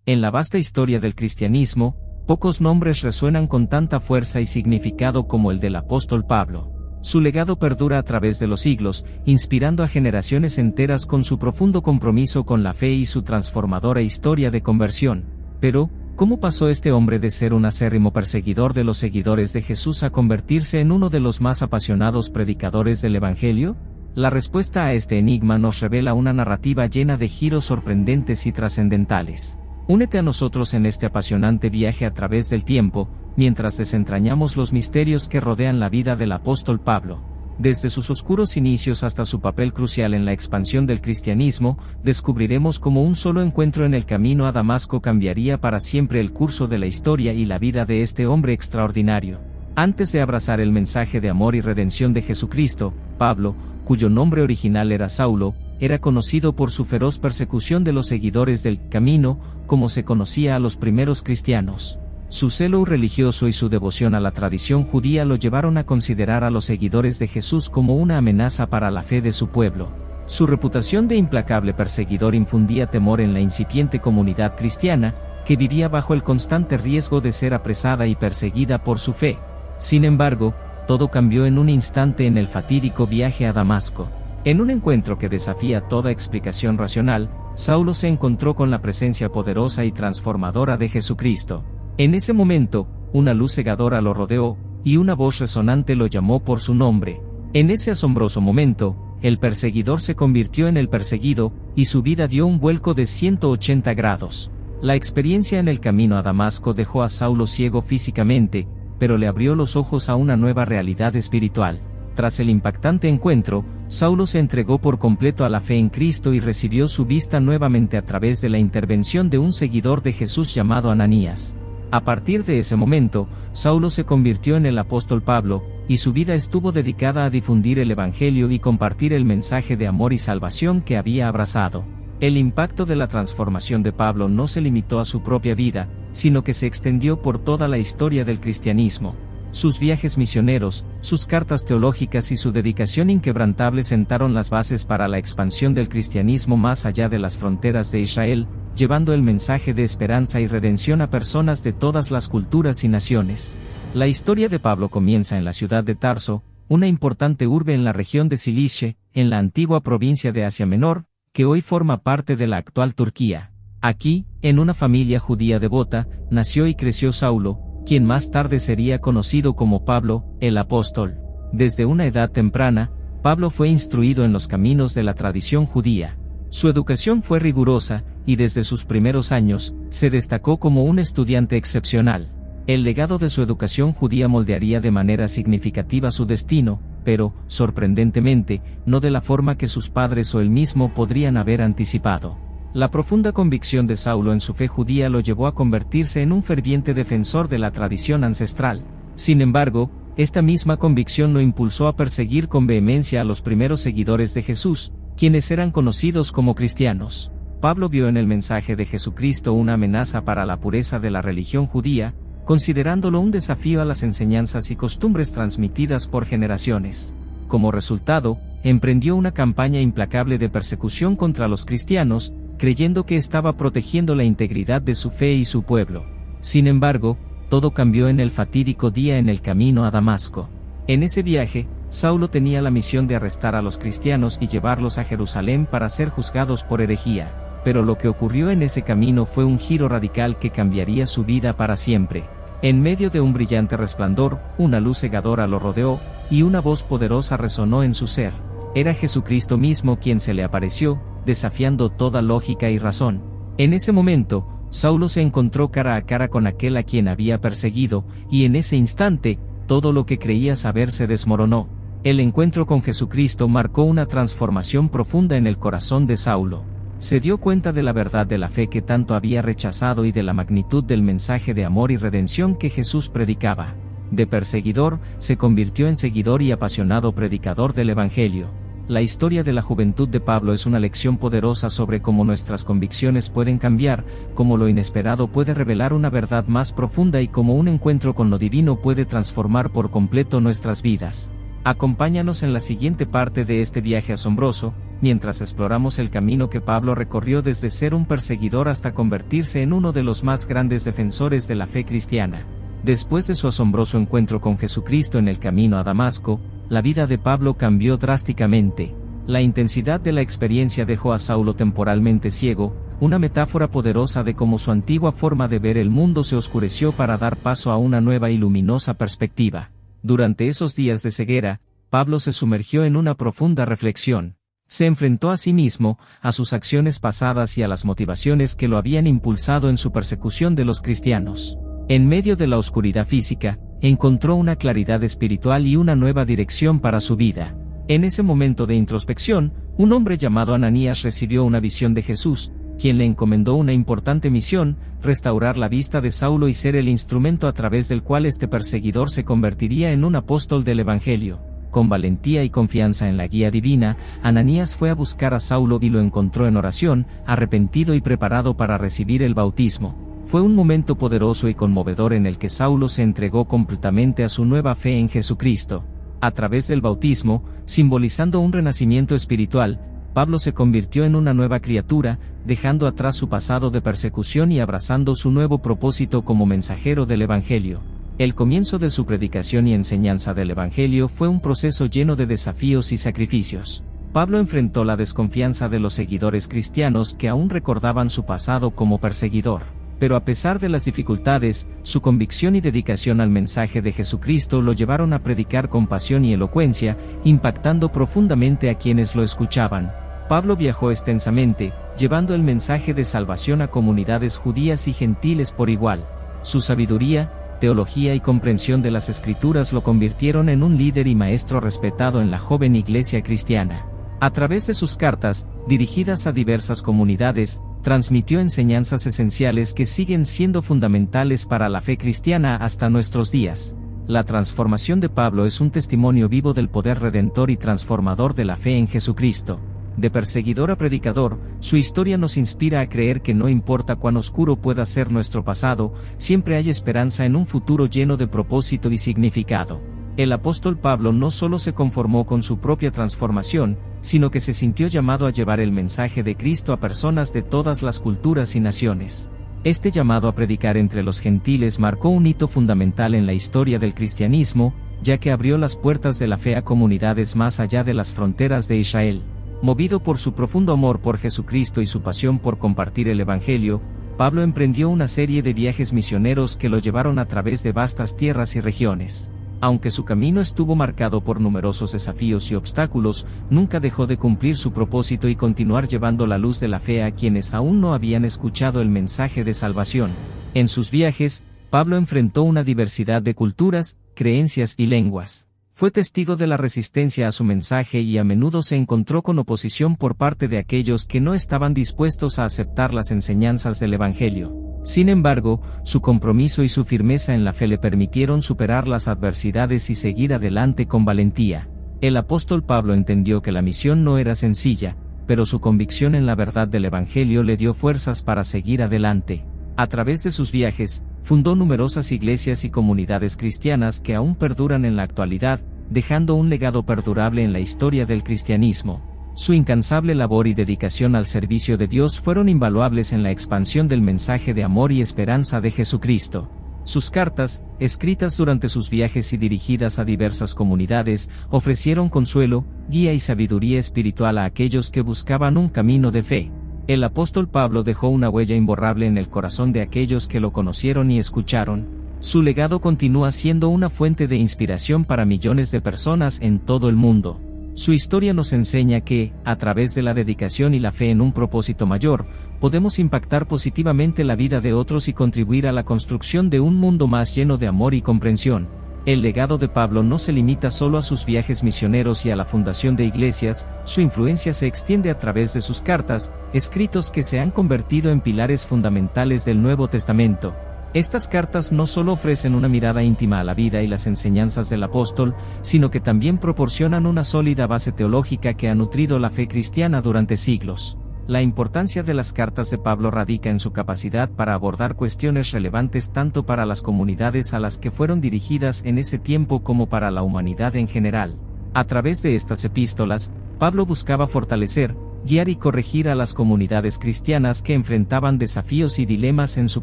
En la vasta historia del cristianismo, pocos nombres resuenan con tanta fuerza y significado como el del apóstol Pablo. Su legado perdura a través de los siglos, inspirando a generaciones enteras con su profundo compromiso con la fe y su transformadora historia de conversión. Pero, ¿cómo pasó este hombre de ser un acérrimo perseguidor de los seguidores de Jesús a convertirse en uno de los más apasionados predicadores del Evangelio? La respuesta a este enigma nos revela una narrativa llena de giros sorprendentes y trascendentales. Únete a nosotros en este apasionante viaje a través del tiempo, mientras desentrañamos los misterios que rodean la vida del apóstol Pablo. Desde sus oscuros inicios hasta su papel crucial en la expansión del cristianismo, descubriremos cómo un solo encuentro en el camino a Damasco cambiaría para siempre el curso de la historia y la vida de este hombre extraordinario. Antes de abrazar el mensaje de amor y redención de Jesucristo, Pablo, cuyo nombre original era Saulo, era conocido por su feroz persecución de los seguidores del camino, como se conocía a los primeros cristianos. Su celo religioso y su devoción a la tradición judía lo llevaron a considerar a los seguidores de Jesús como una amenaza para la fe de su pueblo. Su reputación de implacable perseguidor infundía temor en la incipiente comunidad cristiana, que vivía bajo el constante riesgo de ser apresada y perseguida por su fe. Sin embargo, todo cambió en un instante en el fatídico viaje a Damasco. En un encuentro que desafía toda explicación racional, Saulo se encontró con la presencia poderosa y transformadora de Jesucristo. En ese momento, una luz cegadora lo rodeó, y una voz resonante lo llamó por su nombre. En ese asombroso momento, el perseguidor se convirtió en el perseguido, y su vida dio un vuelco de 180 grados. La experiencia en el camino a Damasco dejó a Saulo ciego físicamente, pero le abrió los ojos a una nueva realidad espiritual. Tras el impactante encuentro, Saulo se entregó por completo a la fe en Cristo y recibió su vista nuevamente a través de la intervención de un seguidor de Jesús llamado Ananías. A partir de ese momento, Saulo se convirtió en el apóstol Pablo, y su vida estuvo dedicada a difundir el Evangelio y compartir el mensaje de amor y salvación que había abrazado. El impacto de la transformación de Pablo no se limitó a su propia vida, sino que se extendió por toda la historia del cristianismo. Sus viajes misioneros, sus cartas teológicas y su dedicación inquebrantable sentaron las bases para la expansión del cristianismo más allá de las fronteras de Israel, llevando el mensaje de esperanza y redención a personas de todas las culturas y naciones. La historia de Pablo comienza en la ciudad de Tarso, una importante urbe en la región de Cilicia, en la antigua provincia de Asia Menor, que hoy forma parte de la actual Turquía. Aquí, en una familia judía devota, nació y creció Saulo, quien más tarde sería conocido como Pablo, el apóstol. Desde una edad temprana, Pablo fue instruido en los caminos de la tradición judía. Su educación fue rigurosa, y desde sus primeros años, se destacó como un estudiante excepcional. El legado de su educación judía moldearía de manera significativa su destino, pero, sorprendentemente, no de la forma que sus padres o él mismo podrían haber anticipado. La profunda convicción de Saulo en su fe judía lo llevó a convertirse en un ferviente defensor de la tradición ancestral. Sin embargo, esta misma convicción lo impulsó a perseguir con vehemencia a los primeros seguidores de Jesús, quienes eran conocidos como cristianos. Pablo vio en el mensaje de Jesucristo una amenaza para la pureza de la religión judía, considerándolo un desafío a las enseñanzas y costumbres transmitidas por generaciones. Como resultado, emprendió una campaña implacable de persecución contra los cristianos, creyendo que estaba protegiendo la integridad de su fe y su pueblo. Sin embargo, todo cambió en el fatídico día en el camino a Damasco. En ese viaje, Saulo tenía la misión de arrestar a los cristianos y llevarlos a Jerusalén para ser juzgados por herejía, pero lo que ocurrió en ese camino fue un giro radical que cambiaría su vida para siempre. En medio de un brillante resplandor, una luz cegadora lo rodeó, y una voz poderosa resonó en su ser. Era Jesucristo mismo quien se le apareció, desafiando toda lógica y razón. En ese momento, Saulo se encontró cara a cara con aquel a quien había perseguido, y en ese instante, todo lo que creía saber se desmoronó. El encuentro con Jesucristo marcó una transformación profunda en el corazón de Saulo. Se dio cuenta de la verdad de la fe que tanto había rechazado y de la magnitud del mensaje de amor y redención que Jesús predicaba. De perseguidor, se convirtió en seguidor y apasionado predicador del Evangelio. La historia de la juventud de Pablo es una lección poderosa sobre cómo nuestras convicciones pueden cambiar, cómo lo inesperado puede revelar una verdad más profunda y cómo un encuentro con lo divino puede transformar por completo nuestras vidas. Acompáñanos en la siguiente parte de este viaje asombroso, mientras exploramos el camino que Pablo recorrió desde ser un perseguidor hasta convertirse en uno de los más grandes defensores de la fe cristiana. Después de su asombroso encuentro con Jesucristo en el camino a Damasco, la vida de Pablo cambió drásticamente. La intensidad de la experiencia dejó a Saulo temporalmente ciego, una metáfora poderosa de cómo su antigua forma de ver el mundo se oscureció para dar paso a una nueva y luminosa perspectiva. Durante esos días de ceguera, Pablo se sumergió en una profunda reflexión. Se enfrentó a sí mismo, a sus acciones pasadas y a las motivaciones que lo habían impulsado en su persecución de los cristianos. En medio de la oscuridad física, encontró una claridad espiritual y una nueva dirección para su vida. En ese momento de introspección, un hombre llamado Ananías recibió una visión de Jesús, quien le encomendó una importante misión: restaurar la vista de Saulo y ser el instrumento a través del cual este perseguidor se convertiría en un apóstol del Evangelio. Con valentía y confianza en la guía divina, Ananías fue a buscar a Saulo y lo encontró en oración, arrepentido y preparado para recibir el bautismo. Fue un momento poderoso y conmovedor en el que Saulo se entregó completamente a su nueva fe en Jesucristo. A través del bautismo, simbolizando un renacimiento espiritual, Pablo se convirtió en una nueva criatura, dejando atrás su pasado de persecución y abrazando su nuevo propósito como mensajero del Evangelio. El comienzo de su predicación y enseñanza del Evangelio fue un proceso lleno de desafíos y sacrificios. Pablo enfrentó la desconfianza de los seguidores cristianos que aún recordaban su pasado como perseguidor. Pero a pesar de las dificultades, su convicción y dedicación al mensaje de Jesucristo lo llevaron a predicar con pasión y elocuencia, impactando profundamente a quienes lo escuchaban. Pablo viajó extensamente, llevando el mensaje de salvación a comunidades judías y gentiles por igual. Su sabiduría, teología y comprensión de las Escrituras lo convirtieron en un líder y maestro respetado en la joven iglesia cristiana. A través de sus cartas, dirigidas a diversas comunidades, transmitió enseñanzas esenciales que siguen siendo fundamentales para la fe cristiana hasta nuestros días. La transformación de Pablo es un testimonio vivo del poder redentor y transformador de la fe en Jesucristo. De perseguidor a predicador, su historia nos inspira a creer que no importa cuán oscuro pueda ser nuestro pasado, siempre hay esperanza en un futuro lleno de propósito y significado. El apóstol Pablo no solo se conformó con su propia transformación, sino que se sintió llamado a llevar el mensaje de Cristo a personas de todas las culturas y naciones. Este llamado a predicar entre los gentiles marcó un hito fundamental en la historia del cristianismo, ya que abrió las puertas de la fe a comunidades más allá de las fronteras de Israel. Movido por su profundo amor por Jesucristo y su pasión por compartir el Evangelio, Pablo emprendió una serie de viajes misioneros que lo llevaron a través de vastas tierras y regiones. Aunque su camino estuvo marcado por numerosos desafíos y obstáculos, nunca dejó de cumplir su propósito y continuar llevando la luz de la fe a quienes aún no habían escuchado el mensaje de salvación. En sus viajes, Pablo enfrentó una diversidad de culturas, creencias y lenguas. Fue testigo de la resistencia a su mensaje y a menudo se encontró con oposición por parte de aquellos que no estaban dispuestos a aceptar las enseñanzas del Evangelio. Sin embargo, su compromiso y su firmeza en la fe le permitieron superar las adversidades y seguir adelante con valentía. El apóstol Pablo entendió que la misión no era sencilla, pero su convicción en la verdad del Evangelio le dio fuerzas para seguir adelante. A través de sus viajes, fundó numerosas iglesias y comunidades cristianas que aún perduran en la actualidad, dejando un legado perdurable en la historia del cristianismo. Su incansable labor y dedicación al servicio de Dios fueron invaluables en la expansión del mensaje de amor y esperanza de Jesucristo. Sus cartas, escritas durante sus viajes y dirigidas a diversas comunidades, ofrecieron consuelo, guía y sabiduría espiritual a aquellos que buscaban un camino de fe. El apóstol Pablo dejó una huella imborrable en el corazón de aquellos que lo conocieron y escucharon. Su legado continúa siendo una fuente de inspiración para millones de personas en todo el mundo. Su historia nos enseña que, a través de la dedicación y la fe en un propósito mayor, podemos impactar positivamente la vida de otros y contribuir a la construcción de un mundo más lleno de amor y comprensión. El legado de Pablo no se limita solo a sus viajes misioneros y a la fundación de iglesias, su influencia se extiende a través de sus cartas, escritos que se han convertido en pilares fundamentales del Nuevo Testamento. Estas cartas no solo ofrecen una mirada íntima a la vida y las enseñanzas del apóstol, sino que también proporcionan una sólida base teológica que ha nutrido la fe cristiana durante siglos. La importancia de las cartas de Pablo radica en su capacidad para abordar cuestiones relevantes tanto para las comunidades a las que fueron dirigidas en ese tiempo como para la humanidad en general. A través de estas epístolas, Pablo buscaba fortalecer, guiar y corregir a las comunidades cristianas que enfrentaban desafíos y dilemas en su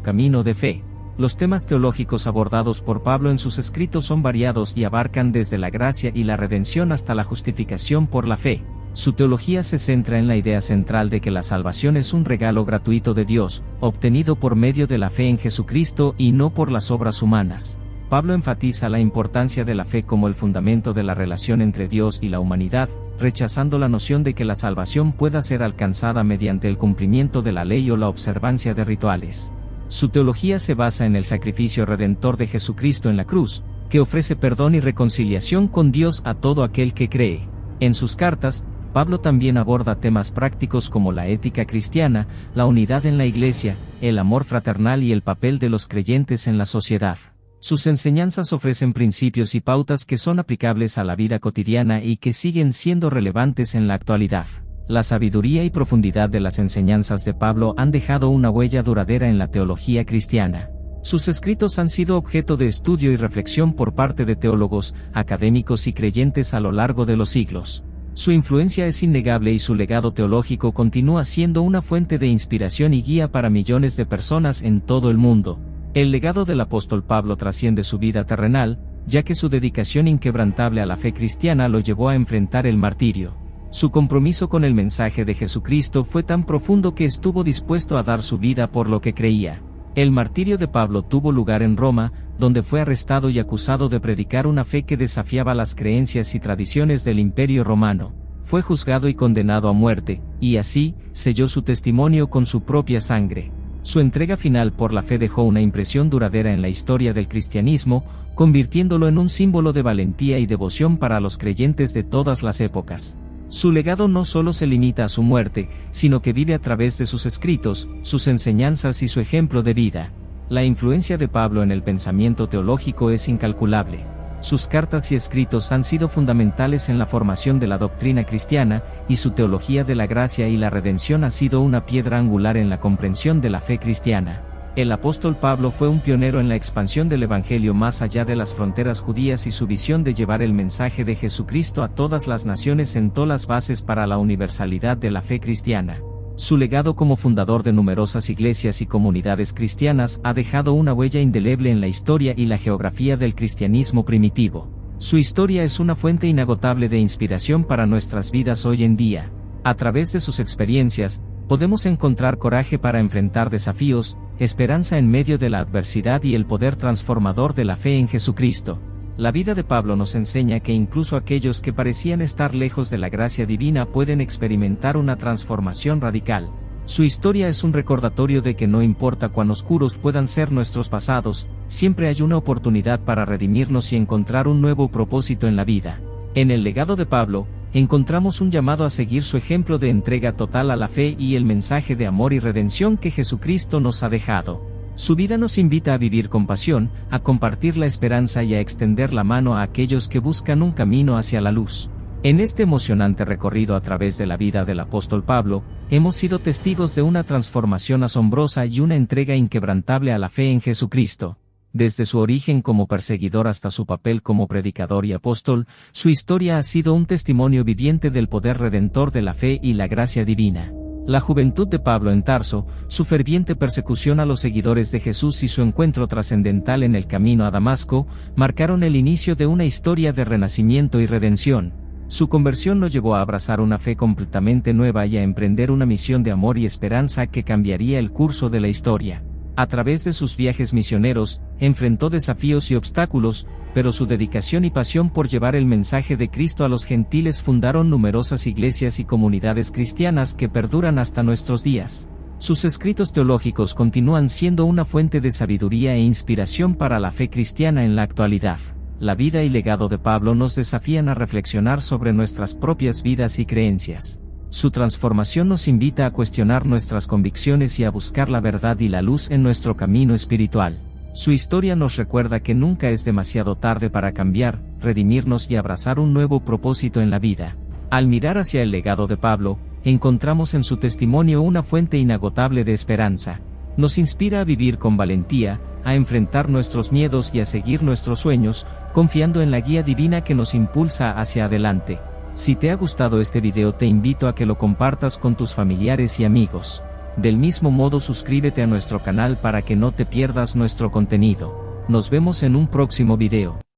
camino de fe. Los temas teológicos abordados por Pablo en sus escritos son variados y abarcan desde la gracia y la redención hasta la justificación por la fe. Su teología se centra en la idea central de que la salvación es un regalo gratuito de Dios, obtenido por medio de la fe en Jesucristo y no por las obras humanas. Pablo enfatiza la importancia de la fe como el fundamento de la relación entre Dios y la humanidad, rechazando la noción de que la salvación pueda ser alcanzada mediante el cumplimiento de la ley o la observancia de rituales. Su teología se basa en el sacrificio redentor de Jesucristo en la cruz, que ofrece perdón y reconciliación con Dios a todo aquel que cree. En sus cartas, Pablo también aborda temas prácticos como la ética cristiana, la unidad en la iglesia, el amor fraternal y el papel de los creyentes en la sociedad. Sus enseñanzas ofrecen principios y pautas que son aplicables a la vida cotidiana y que siguen siendo relevantes en la actualidad. La sabiduría y profundidad de las enseñanzas de Pablo han dejado una huella duradera en la teología cristiana. Sus escritos han sido objeto de estudio y reflexión por parte de teólogos, académicos y creyentes a lo largo de los siglos. Su influencia es innegable y su legado teológico continúa siendo una fuente de inspiración y guía para millones de personas en todo el mundo. El legado del apóstol Pablo trasciende su vida terrenal, ya que su dedicación inquebrantable a la fe cristiana lo llevó a enfrentar el martirio. Su compromiso con el mensaje de Jesucristo fue tan profundo que estuvo dispuesto a dar su vida por lo que creía. El martirio de Pablo tuvo lugar en Roma, donde fue arrestado y acusado de predicar una fe que desafiaba las creencias y tradiciones del Imperio Romano. Fue juzgado y condenado a muerte, y así, selló su testimonio con su propia sangre. Su entrega final por la fe dejó una impresión duradera en la historia del cristianismo, convirtiéndolo en un símbolo de valentía y devoción para los creyentes de todas las épocas. Su legado no solo se limita a su muerte, sino que vive a través de sus escritos, sus enseñanzas y su ejemplo de vida. La influencia de Pablo en el pensamiento teológico es incalculable. Sus cartas y escritos han sido fundamentales en la formación de la doctrina cristiana, y su teología de la gracia y la redención ha sido una piedra angular en la comprensión de la fe cristiana. El apóstol Pablo fue un pionero en la expansión del Evangelio más allá de las fronteras judías y su visión de llevar el mensaje de Jesucristo a todas las naciones sentó las bases para la universalidad de la fe cristiana. Su legado como fundador de numerosas iglesias y comunidades cristianas ha dejado una huella indeleble en la historia y la geografía del cristianismo primitivo. Su historia es una fuente inagotable de inspiración para nuestras vidas hoy en día. A través de sus experiencias, podemos encontrar coraje para enfrentar desafíos, esperanza en medio de la adversidad y el poder transformador de la fe en Jesucristo. La vida de Pablo nos enseña que incluso aquellos que parecían estar lejos de la gracia divina pueden experimentar una transformación radical. Su historia es un recordatorio de que no importa cuán oscuros puedan ser nuestros pasados, siempre hay una oportunidad para redimirnos y encontrar un nuevo propósito en la vida. En el legado de Pablo, encontramos un llamado a seguir su ejemplo de entrega total a la fe y el mensaje de amor y redención que Jesucristo nos ha dejado. Su vida nos invita a vivir con pasión, a compartir la esperanza y a extender la mano a aquellos que buscan un camino hacia la luz. En este emocionante recorrido a través de la vida del apóstol Pablo, hemos sido testigos de una transformación asombrosa y una entrega inquebrantable a la fe en Jesucristo. Desde su origen como perseguidor hasta su papel como predicador y apóstol, su historia ha sido un testimonio viviente del poder redentor de la fe y la gracia divina. La juventud de Pablo en Tarso, su ferviente persecución a los seguidores de Jesús y su encuentro trascendental en el camino a Damasco, marcaron el inicio de una historia de renacimiento y redención. Su conversión lo llevó a abrazar una fe completamente nueva y a emprender una misión de amor y esperanza que cambiaría el curso de la historia. A través de sus viajes misioneros, enfrentó desafíos y obstáculos, pero su dedicación y pasión por llevar el mensaje de Cristo a los gentiles fundaron numerosas iglesias y comunidades cristianas que perduran hasta nuestros días. Sus escritos teológicos continúan siendo una fuente de sabiduría e inspiración para la fe cristiana en la actualidad. La vida y legado de Pablo nos desafían a reflexionar sobre nuestras propias vidas y creencias. Su transformación nos invita a cuestionar nuestras convicciones y a buscar la verdad y la luz en nuestro camino espiritual. Su historia nos recuerda que nunca es demasiado tarde para cambiar, redimirnos y abrazar un nuevo propósito en la vida. Al mirar hacia el legado de Pablo, encontramos en su testimonio una fuente inagotable de esperanza. Nos inspira a vivir con valentía, a enfrentar nuestros miedos y a seguir nuestros sueños, confiando en la guía divina que nos impulsa hacia adelante. Si te ha gustado este video te invito a que lo compartas con tus familiares y amigos. Del mismo modo suscríbete a nuestro canal para que no te pierdas nuestro contenido. Nos vemos en un próximo video.